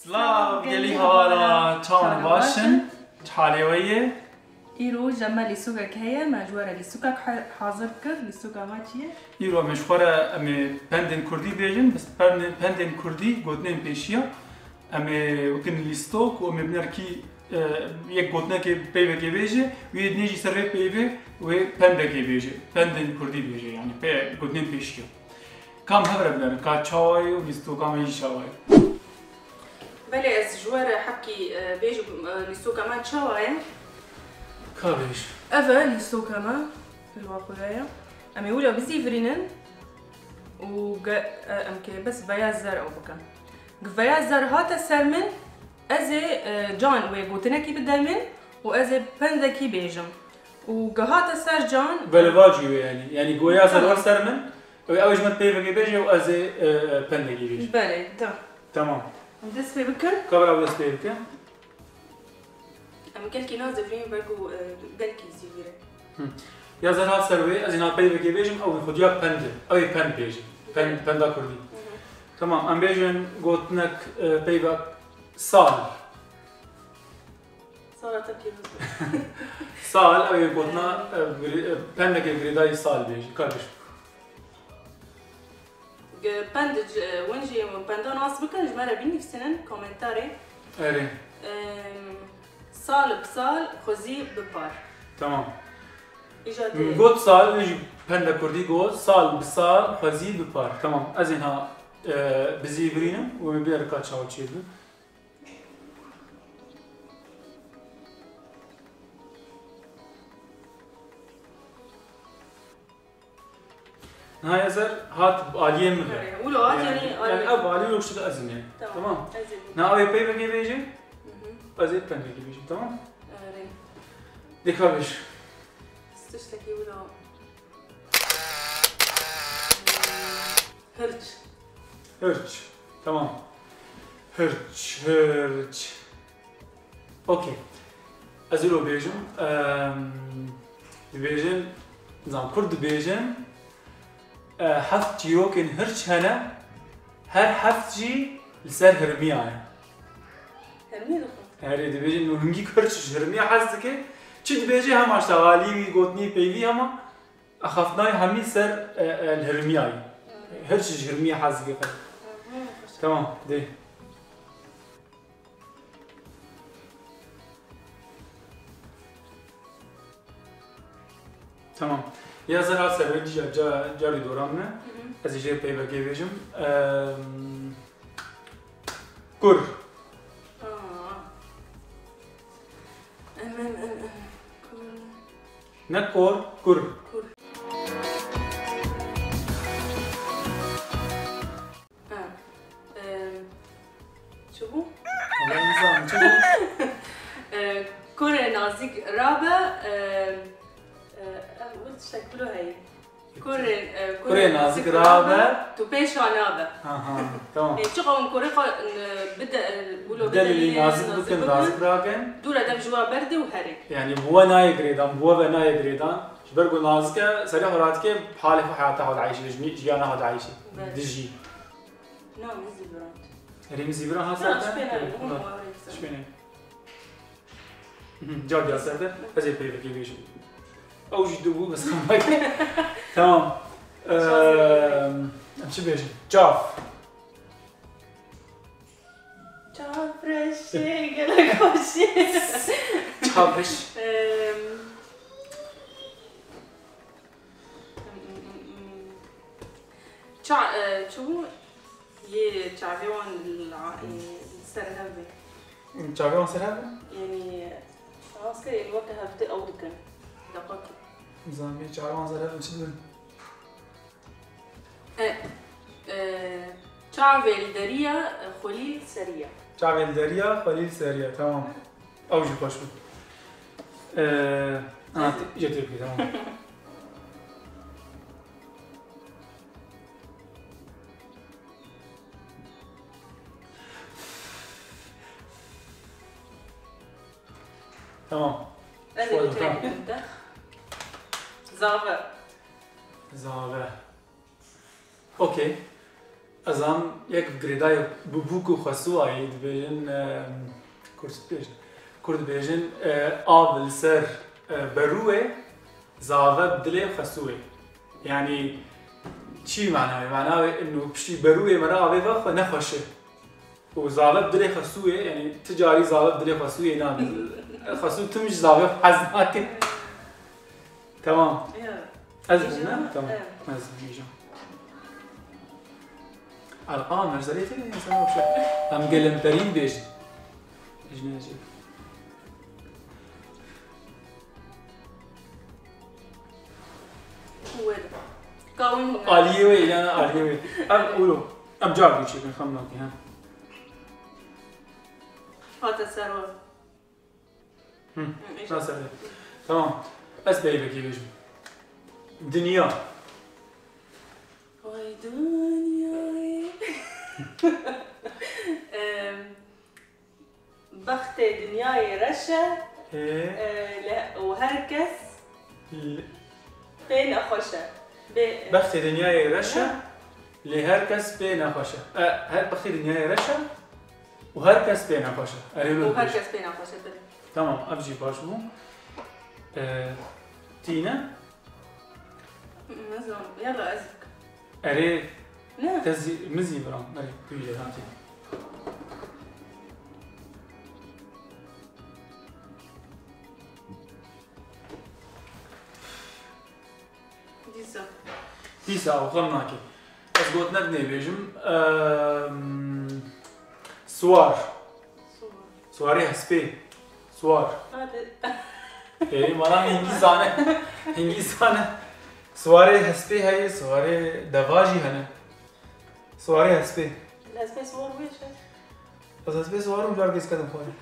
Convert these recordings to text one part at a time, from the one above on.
سلام گلی حالا چان باشن حالی ویه ایرو جمع لیسوکا که مجبوره لیسوکا حاضر کرد لیسوکا ما چیه؟ ایرو مشخوره امی پندن کردی بیجن بس پندن کردی گودنن پیشیا امی وکن لیستوک و امی بنر کی یک گودنه که پیوه که بیجه وی نیجی سر پیوه و پنده که بیجه پندن کردی بیجه یعنی پی گودنن پیشیا کام هبره بنر که چای و لیستوکا میجی چای بله از جوار حبکی بیجو لیسوکا ما چاوه كابيش أفا ليستوكا ما في الواقعية أمي ولا بزيفرينن أمكي بس بياز زر أو بكا بياز زر هاتا سرمن أزي جان ويقوتنا كي بدايمن وأزي بندا كي بيجم وقهاتا سر جان بلواجي يعني قويا زر سرمن وأوج ما تبيفا كي بيجي وأزي بندا كي بيجي بله تمام دس في بكن قبل أو دس في بكن أما كل ناس زفرين برجو بلكي زيفيره يا زهرات سروي از اینا پی بگی بیجم او خود یا پنده او پند بیجم پندا کردی تمام ام بیجن گوتنک پی با سال سال او گوتنا پنده که گریدای سال بیجی کارش پندج ونجي پندا ناس بكن جماله بيني في سنن كومنتاري اري سال بسال خوزي ببار تمام قلت سال يجي بندا كردي قلت سال بسال خوزي ببار تمام از اینها بزيبرينم ومبير كاتشاو تشيدو هاي ازر هات عاليه من ولو هات يعني اب عاليه لو شد ازن يعني تمام نا اوي بي بي بيجي ازيد بندا كي بيجي تمام ديكابش استشتكي ولا هرج تمام هرج اوكي ازلو بيجم بيجن نظام كرد بيجن حفت يوكن هرج هنا هر حفت جي لسر هرمية هرمية هري دبيجن انه هنجي كرش هرمية حزتك چی بیجی هم اشتغالی گوتنی پیوی هم اخفتنای همی سر الهرمیایی هر چیز هرمی حزگی خد تمام ده تمام یا زهر سروی جاری دوران نه از ایجای پیوی که بیجم کر نكور كر شو هو؟ والله نظام كر نازك رابع قلت شكله هي كر نازك رابع تبيش عنابة تمام شغل كوري بدأ بقولوا بدل نازك بكن نازك راكن دولة دم جوا برد وهري يعني هو ناي جريدان هو ناي جريدان شبرقو نازك سريع راتك بحاله في حياته هذا عايش جيانا هذا عايش دجي نعم زبرات ريم زبران هذا شبينه جاد يا سيدي هذي بيبي كيفيش او جدو بس خمك تمام شو بيجي جاف جافرش قالك خوشي جافرش شو يه تعرفون السرهبة تعرفون السرهبة؟ يعني خلاص كده الوقت هفتي أو دكان دقيقة زامي تعرفون السرهبة شنو؟ تعرفين دريا خليل سريع تعرفين دريا خليل سريع تمام أوجي خوشو أنا جت لك تمام تمام هذا بتريك انت زافا زافا اوكي ازام یک گریدای بوک و خسوایی دبیجن کرد بیجن آب سر بروه زاوه بدله خسوه يعني چی معناه؟ معناه انه بشي بروه مرا آبی وقت نخوشه و زاوه بدله خسوه يعني تجاري زاوه بدله خسوه نام خسوه تمش زاوه حزناك تمام أزمن نعم تمام أزمن يجي الآن مرزليتي إنسان وش هم قلم ترين بيج إجناجي هو ده كون آليوي لا آليوي قولوا أبجار بيجي من خمناكي ها هات السرور لا سهل تمام بس بيجي بيجي دنيا وای دنیای بخت دنیای رشه و هر کس بین خوشه بخت دنیای رشه لهر کس بین خوشه هر بخت دنیای رشه و هر کس بین خوشه و هر کس بین خوشه بده تمام أبجي باشمو تينا نظام يلا أزك أري لا تزي مزي برام أري كويلة هاتي ديسا أو خلناكي بس قلت نبني بيجم سواري هسبي سوار إيه مرام إنجليزانة سواري هسبي هاي سواري دواجي هنا سواري هسبي الهسبي سوار ويش بس هسبي سوار وجار كيس كده مخالي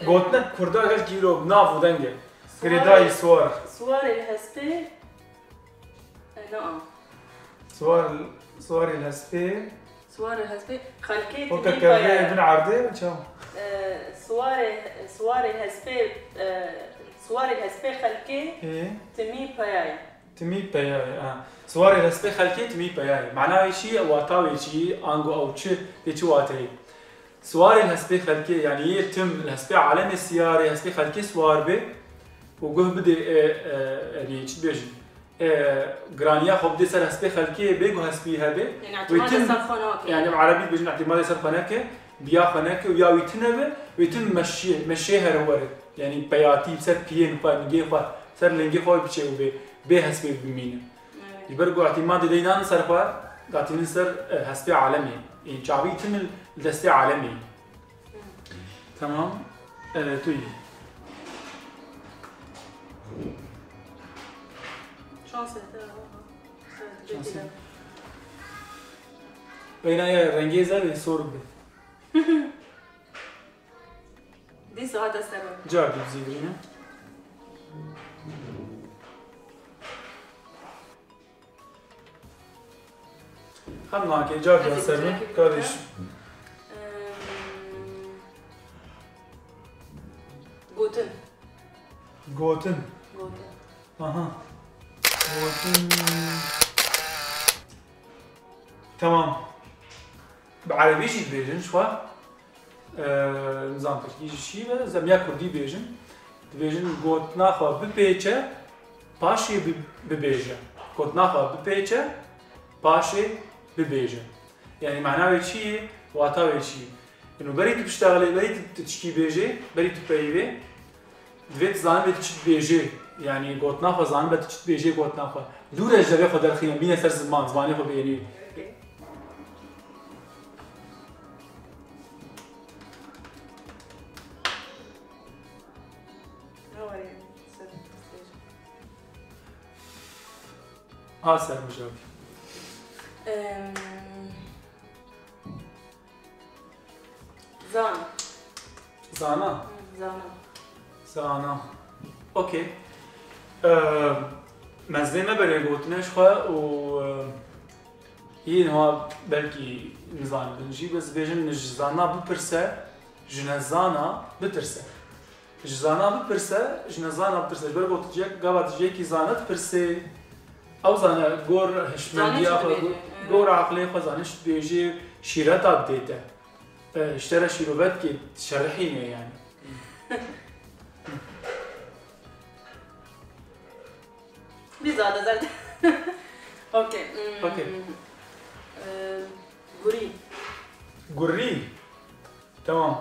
قلتنا كردا قال كيلو بنافو دنجة كريداي سوار الهسبي نعم سوار الهسبي الهسبي خلكيت وكا كافيه بن عرضي وشو سوار الهسبي خلكي تمي باياي سوار الهسبي خلكي تمي باياي معناه شيء واتاوي شيء انغو او تشي بيتشو واتاي سوار الهسبي خلكي يعني يتم الهسبي علم السيارة الهسبي خلكي سوار به وجه بدي يعني شو بيجي جرانيا خب دي سر هسبي خلكي بيجو هسبي هبه يعني اعتماد سرخانات يعني بعربي بيجي اعتماد سرخانات بيا خناك ويا ويتنبه ويتم مشيها روره يعني بياتي سر بيين فنجي سر لنجي خوي بشي وبي هسبي بمينه يبرجو اعتماد دينان سرخوا قاعدين سر هسبي عالمي يعني شعبي يتم الدستي عالمي تمام توي شانسه بينايا رنجيزة بيصور دي ساعة السبب جاكي بزيدرينا خلنا كي جاكي السبب كادش جوتن اها جوتن تمام بعربي شي بيجن شوا نظام تركي شي زميا كردي بيجن بيجن قوت ناخذ ببيتشه باشي ببيجه قوت ناخذ ببيتشه باشي ببيجه يعني معناه شي واتاوي شي انه بريت بتشتغلي بريت تشكي بيجي بريت تبيبي دويت زان بتشت بيجي يعني قوت ناخذ زان بتشت بيجي قوت ناخذ دور الجبه خد الخيام بينا سر زمان زماني خو بيني سر مجاوب زانا اوكي مزلمه برای گوتنش خواه و این ها بلکی نظام بنجی بس بیجن نج زانا بپرسه جن زانا بترسه جزانا بپرسه جنزانا بپرسه بر گفت جک قابت جکی زانت پرسه او زانا گور هشمندی گور عقلی خو زانش بیجی شیرت آب دیده اشترى شیروبت که شرحینه یعنی بیزاده زرد اوکی گوری تمام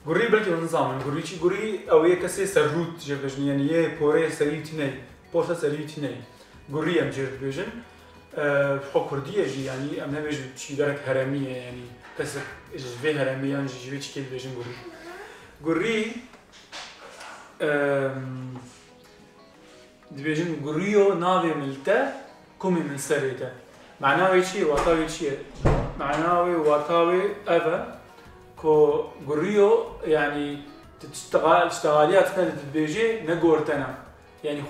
گوری بلکه اون زمان گوری چی گوری اویه کسی سرود جبهشن یعنی یه پوره سریعتی نه پوره سریعتی نه گوری هم جرد بیشن خو کردیه جی یعنی ام نمیشه چی درک هرمیه یعنی کسی جوه هرمی یعنی جوه چی کل بیشن گوری دبیشن گوریو ناوی ملته کمی من سریعته معناوی چیه واتاوی چیه معناوي واتاوي أبا كو قريو يعني تشتغاليات كانت تبيجي نقورتنا يعني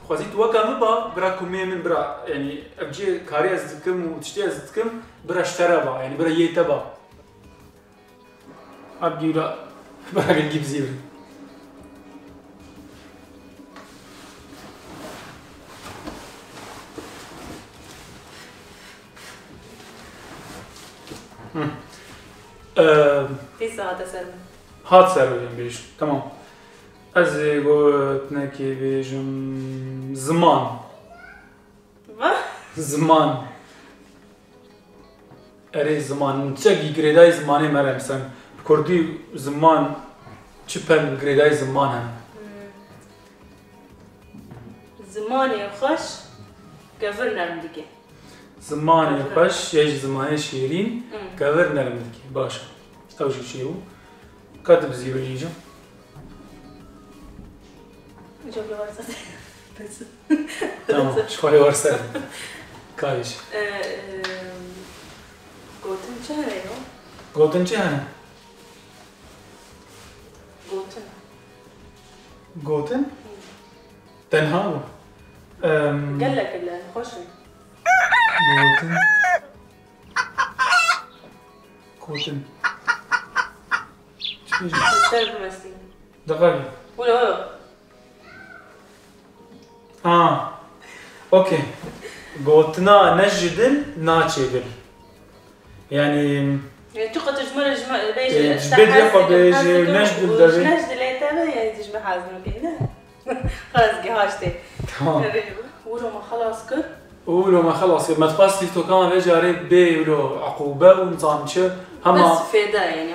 خوازيت وكا مبا برا كمية من برا يعني أبجي كاري أزدكم وتشتي أزدكم برا اشترابا يعني برا يتبا أبجي لا برا نجيب زيري في ساعة سلمى هات سرویم بیش تمام از گوت نکی بیشم زمان اره زمان چه گریدای زمانی مریم سن کردی زمان چه پن گریدای زمان هم زمانی خوش گورنرم دیگه زمانی خوش یه زمانی شیرین گورنرم دیگه باشه استوجب شیو كاتب زيرو يجي جاب لي ورصة بس تمام شوي ورصة كايش قوتن شهرين قوتن شهرين قوتن تنهاو قال لك الخشن قوتن دقيقة ولا اوكي قوتنا نجدل ناتشيدل يعني تقعد تجمل بيجي جبد يقعد بيجي نجدل دبي نجدل يعني تجمع حازم كده خلاص جهاشتي تمام ولو ما خلاص كر ولو ما خلاص ما تقاسي تو كمان بيجي ريت بي ولو عقوبة ونظام شو بس فدا يعني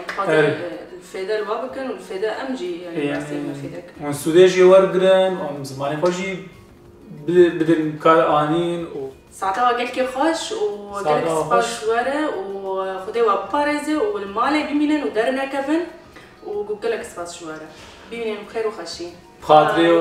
الفدا الوابكن والفدا امجي يعني فداك والسوداجي ورقرن وزماني خوشي بدن كار انين و ساعتها قال كي خوش وقال لك سباش ورا وخدي وبارزه والمالي بيمينن ودرنا كفن وقال لك سباش ورا بيمينن بخير وخشين خاطري